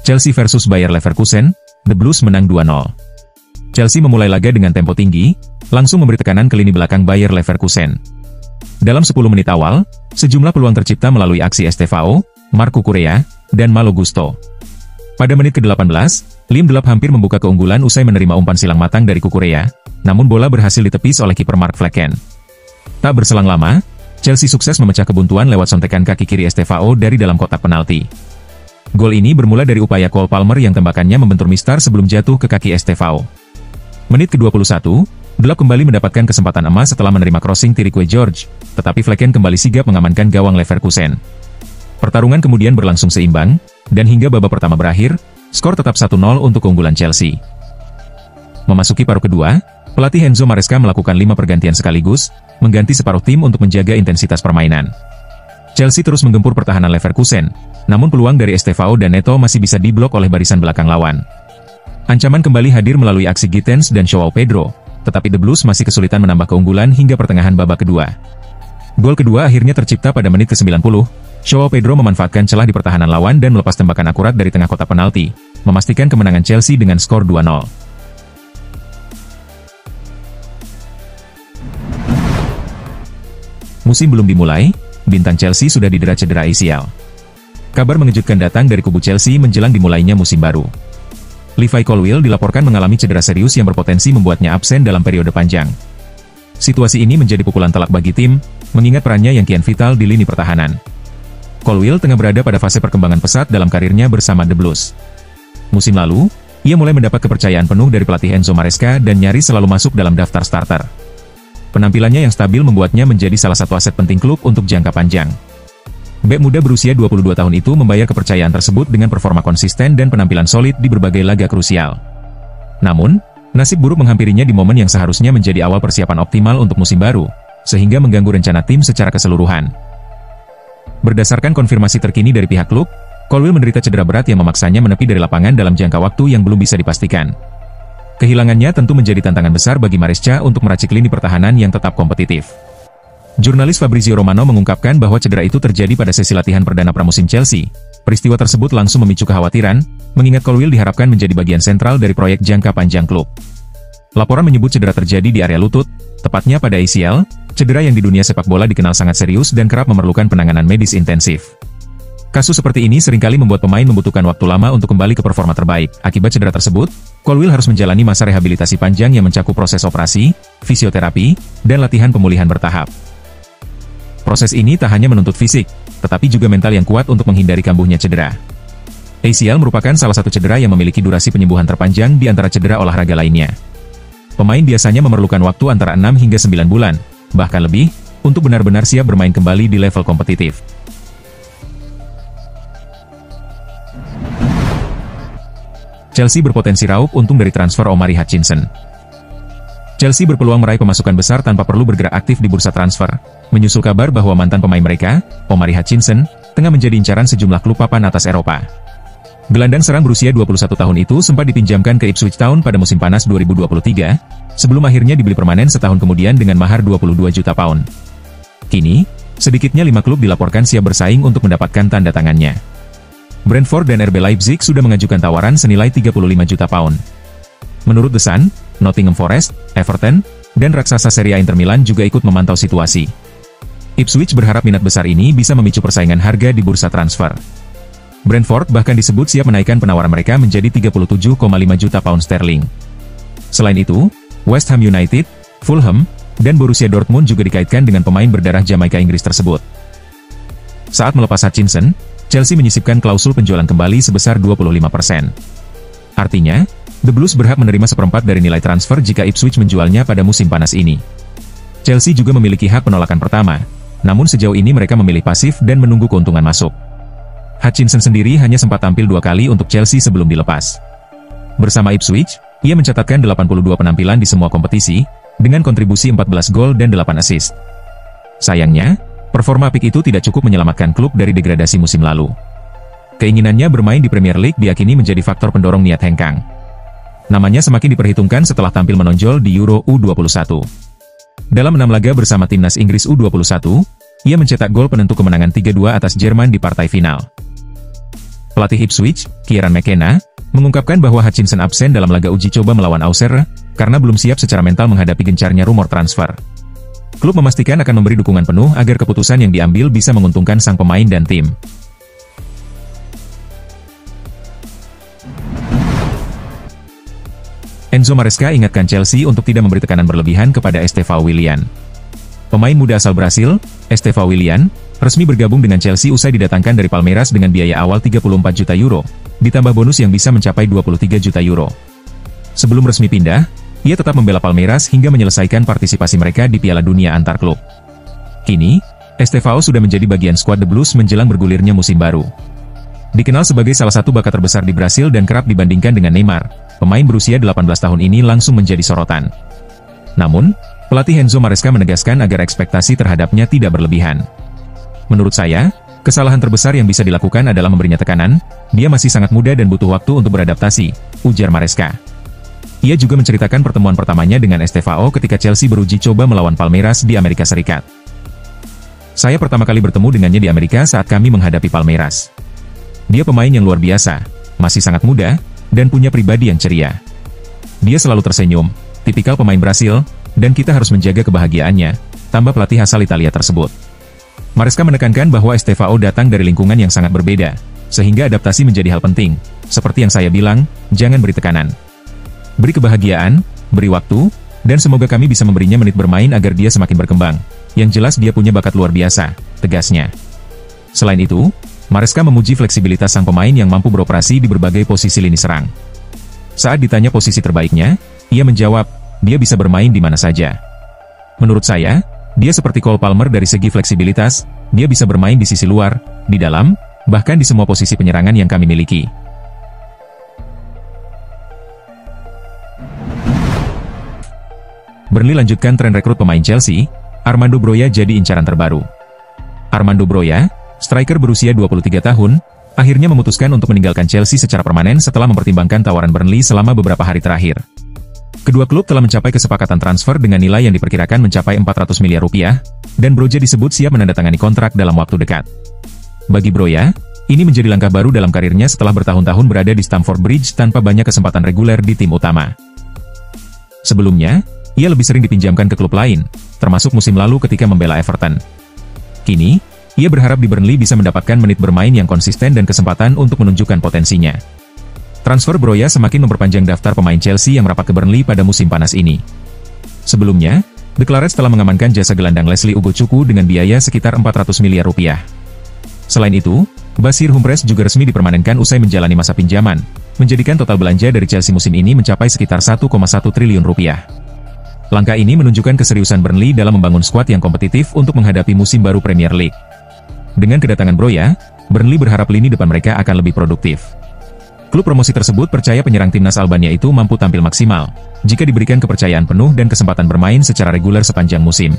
Chelsea versus Bayer Leverkusen, The Blues menang 2-0. Chelsea memulai laga dengan tempo tinggi, langsung memberi tekanan ke lini belakang Bayer Leverkusen. Dalam 10 menit awal, sejumlah peluang tercipta melalui aksi Estevao, Marco Correa, dan Malo Gusto. Pada menit ke-18, Lindelof hampir membuka keunggulan usai menerima umpan silang matang dari Cucurella, namun bola berhasil ditepis oleh kiper Mark Flekken. Tak berselang lama, Chelsea sukses memecah kebuntuan lewat sontekan kaki kiri Estevao dari dalam kotak penalti. Gol ini bermula dari upaya Cole Palmer yang tembakannya membentur mistar sebelum jatuh ke kaki Estevao. Menit ke-21, Delap kembali mendapatkan kesempatan emas setelah menerima crossing Tirique George, tetapi Flekken kembali sigap mengamankan gawang Leverkusen. Pertarungan kemudian berlangsung seimbang, dan hingga babak pertama berakhir, skor tetap 1-0 untuk keunggulan Chelsea. Memasuki paruh kedua, pelatih Enzo Maresca melakukan 5 pergantian sekaligus, mengganti separuh tim untuk menjaga intensitas permainan. Chelsea terus menggempur pertahanan Leverkusen, namun peluang dari Estevao dan Neto masih bisa diblok oleh barisan belakang lawan. Ancaman kembali hadir melalui aksi Gittens dan Joao Pedro, tetapi The Blues masih kesulitan menambah keunggulan hingga pertengahan babak kedua. Gol kedua akhirnya tercipta pada menit ke-90, Joao Pedro memanfaatkan celah di pertahanan lawan dan melepas tembakan akurat dari tengah kotak penalti, memastikan kemenangan Chelsea dengan skor 2-0. Musim belum dimulai, bintang Chelsea sudah didera cedera ACL. Kabar mengejutkan datang dari kubu Chelsea menjelang dimulainya musim baru. Levi Colwill dilaporkan mengalami cedera serius yang berpotensi membuatnya absen dalam periode panjang. Situasi ini menjadi pukulan telak bagi tim, mengingat perannya yang kian vital di lini pertahanan. Colwill tengah berada pada fase perkembangan pesat dalam karirnya bersama The Blues. Musim lalu, ia mulai mendapat kepercayaan penuh dari pelatih Enzo Maresca dan nyaris selalu masuk dalam daftar starter. Penampilannya yang stabil membuatnya menjadi salah satu aset penting klub untuk jangka panjang. Bek muda berusia 22 tahun itu membayar kepercayaan tersebut dengan performa konsisten dan penampilan solid di berbagai laga krusial. Namun, nasib buruk menghampirinya di momen yang seharusnya menjadi awal persiapan optimal untuk musim baru, sehingga mengganggu rencana tim secara keseluruhan. Berdasarkan konfirmasi terkini dari pihak klub, Colwill menderita cedera berat yang memaksanya menepi dari lapangan dalam jangka waktu yang belum bisa dipastikan. Kehilangannya tentu menjadi tantangan besar bagi Maresca untuk meracik lini pertahanan yang tetap kompetitif. Jurnalis Fabrizio Romano mengungkapkan bahwa cedera itu terjadi pada sesi latihan perdana pramusim Chelsea. Peristiwa tersebut langsung memicu kekhawatiran, mengingat Colwill diharapkan menjadi bagian sentral dari proyek jangka panjang klub. Laporan menyebut cedera terjadi di area lutut, tepatnya pada ACL, cedera yang di dunia sepak bola dikenal sangat serius dan kerap memerlukan penanganan medis intensif. Kasus seperti ini seringkali membuat pemain membutuhkan waktu lama untuk kembali ke performa terbaik. Akibat cedera tersebut, Colwill harus menjalani masa rehabilitasi panjang yang mencakup proses operasi, fisioterapi, dan latihan pemulihan bertahap. Proses ini tak hanya menuntut fisik, tetapi juga mental yang kuat untuk menghindari kambuhnya cedera. ACL merupakan salah satu cedera yang memiliki durasi penyembuhan terpanjang di antara cedera olahraga lainnya. Pemain biasanya memerlukan waktu antara 6 hingga 9 bulan, bahkan lebih, untuk benar-benar siap bermain kembali di level kompetitif. Chelsea berpotensi raup untung dari transfer Omari Hutchinson. Chelsea berpeluang meraih pemasukan besar tanpa perlu bergerak aktif di bursa transfer, menyusul kabar bahwa mantan pemain mereka, Omari Hutchinson, tengah menjadi incaran sejumlah klub papan atas Eropa. Gelandang serang berusia 21 tahun itu sempat dipinjamkan ke Ipswich Town pada musim panas 2023, sebelum akhirnya dibeli permanen setahun kemudian dengan mahar 22 juta pound. Kini, sedikitnya 5 klub dilaporkan siap bersaing untuk mendapatkan tanda tangannya. Brentford dan RB Leipzig sudah mengajukan tawaran senilai 35 juta pound. Menurut The Sun, Nottingham Forest, Everton, dan raksasa Serie A Inter Milan juga ikut memantau situasi. Ipswich berharap minat besar ini bisa memicu persaingan harga di bursa transfer. Brentford bahkan disebut siap menaikkan penawaran mereka menjadi 37,5 juta pound sterling. Selain itu, West Ham United, Fulham, dan Borussia Dortmund juga dikaitkan dengan pemain berdarah Jamaika Inggris tersebut. Saat melepas Hutchinson, Chelsea menyisipkan klausul penjualan kembali sebesar 25%. Artinya, The Blues berhak menerima seperempat dari nilai transfer jika Ipswich menjualnya pada musim panas ini. Chelsea juga memiliki hak penolakan pertama, namun sejauh ini mereka memilih pasif dan menunggu keuntungan masuk. Hutchinson sendiri hanya sempat tampil 2 kali untuk Chelsea sebelum dilepas. Bersama Ipswich, ia mencatatkan 82 penampilan di semua kompetisi, dengan kontribusi 14 gol dan 8 assist. Sayangnya, performa apik itu tidak cukup menyelamatkan klub dari degradasi musim lalu. Keinginannya bermain di Premier League diyakini menjadi faktor pendorong niat hengkang. Namanya semakin diperhitungkan setelah tampil menonjol di Euro U21. Dalam 6 laga bersama timnas Inggris U21, ia mencetak gol penentu kemenangan 3-2 atas Jerman di partai final. Pelatih Ipswich, Kieran McKenna, mengungkapkan bahwa Hutchinson absen dalam laga uji coba melawan Auxerre, karena belum siap secara mental menghadapi gencarnya rumor transfer. Klub memastikan akan memberi dukungan penuh agar keputusan yang diambil bisa menguntungkan sang pemain dan tim. Enzo Maresca ingatkan Chelsea untuk tidak memberi tekanan berlebihan kepada Estevão Willian. Pemain muda asal Brasil, Estevão Willian, resmi bergabung dengan Chelsea usai didatangkan dari Palmeiras dengan biaya awal 34 juta euro, ditambah bonus yang bisa mencapai 23 juta euro. Sebelum resmi pindah, ia tetap membela Palmeiras hingga menyelesaikan partisipasi mereka di Piala Dunia antar klub. Kini, Estevão sudah menjadi bagian skuad The Blues menjelang bergulirnya musim baru. Dikenal sebagai salah satu bakat terbesar di Brasil dan kerap dibandingkan dengan Neymar, pemain berusia 18 tahun ini langsung menjadi sorotan. Namun, pelatih Enzo Maresca menegaskan agar ekspektasi terhadapnya tidak berlebihan. Menurut saya, kesalahan terbesar yang bisa dilakukan adalah memberinya tekanan, dia masih sangat muda dan butuh waktu untuk beradaptasi, ujar Maresca. Ia juga menceritakan pertemuan pertamanya dengan Estevão ketika Chelsea beruji coba melawan Palmeiras di Amerika Serikat. Saya pertama kali bertemu dengannya di Amerika saat kami menghadapi Palmeiras. Dia pemain yang luar biasa, masih sangat muda, dan punya pribadi yang ceria. Dia selalu tersenyum, tipikal pemain Brasil, dan kita harus menjaga kebahagiaannya, tambah pelatih asal Italia tersebut. Maresca menekankan bahwa Estevão datang dari lingkungan yang sangat berbeda, sehingga adaptasi menjadi hal penting. Seperti yang saya bilang, jangan beri tekanan. Beri kebahagiaan, beri waktu, dan semoga kami bisa memberinya menit bermain agar dia semakin berkembang. Yang jelas dia punya bakat luar biasa, tegasnya. Selain itu, Maresca memuji fleksibilitas sang pemain yang mampu beroperasi di berbagai posisi lini serang. Saat ditanya posisi terbaiknya, ia menjawab, dia bisa bermain di mana saja. Menurut saya, dia seperti Cole Palmer dari segi fleksibilitas, dia bisa bermain di sisi luar, di dalam, bahkan di semua posisi penyerangan yang kami miliki. Burnley lanjutkan tren rekrut pemain Chelsea, Armando Broja jadi incaran terbaru. Armando Broja, striker berusia 23 tahun, akhirnya memutuskan untuk meninggalkan Chelsea secara permanen setelah mempertimbangkan tawaran Burnley selama beberapa hari terakhir. Kedua klub telah mencapai kesepakatan transfer dengan nilai yang diperkirakan mencapai 400 miliar rupiah, dan Broja disebut siap menandatangani kontrak dalam waktu dekat. Bagi Broja, ini menjadi langkah baru dalam karirnya setelah bertahun-tahun berada di Stamford Bridge tanpa banyak kesempatan reguler di tim utama. Sebelumnya, ia lebih sering dipinjamkan ke klub lain, termasuk musim lalu ketika membela Everton. Kini, ia berharap di Burnley bisa mendapatkan menit bermain yang konsisten dan kesempatan untuk menunjukkan potensinya. Transfer Broja semakin memperpanjang daftar pemain Chelsea yang merapat ke Burnley pada musim panas ini. Sebelumnya, The Clarets telah mengamankan jasa gelandang Leslie Ugochukwu dengan biaya sekitar 400 miliar rupiah. Selain itu, Basir Humphreys juga resmi dipermanenkan usai menjalani masa pinjaman, menjadikan total belanja dari Chelsea musim ini mencapai sekitar 1,1 triliun rupiah. Langkah ini menunjukkan keseriusan Burnley dalam membangun skuad yang kompetitif untuk menghadapi musim baru Premier League. Dengan kedatangan Broja, Burnley berharap lini depan mereka akan lebih produktif. Klub promosi tersebut percaya penyerang timnas Albania itu mampu tampil maksimal, jika diberikan kepercayaan penuh dan kesempatan bermain secara reguler sepanjang musim.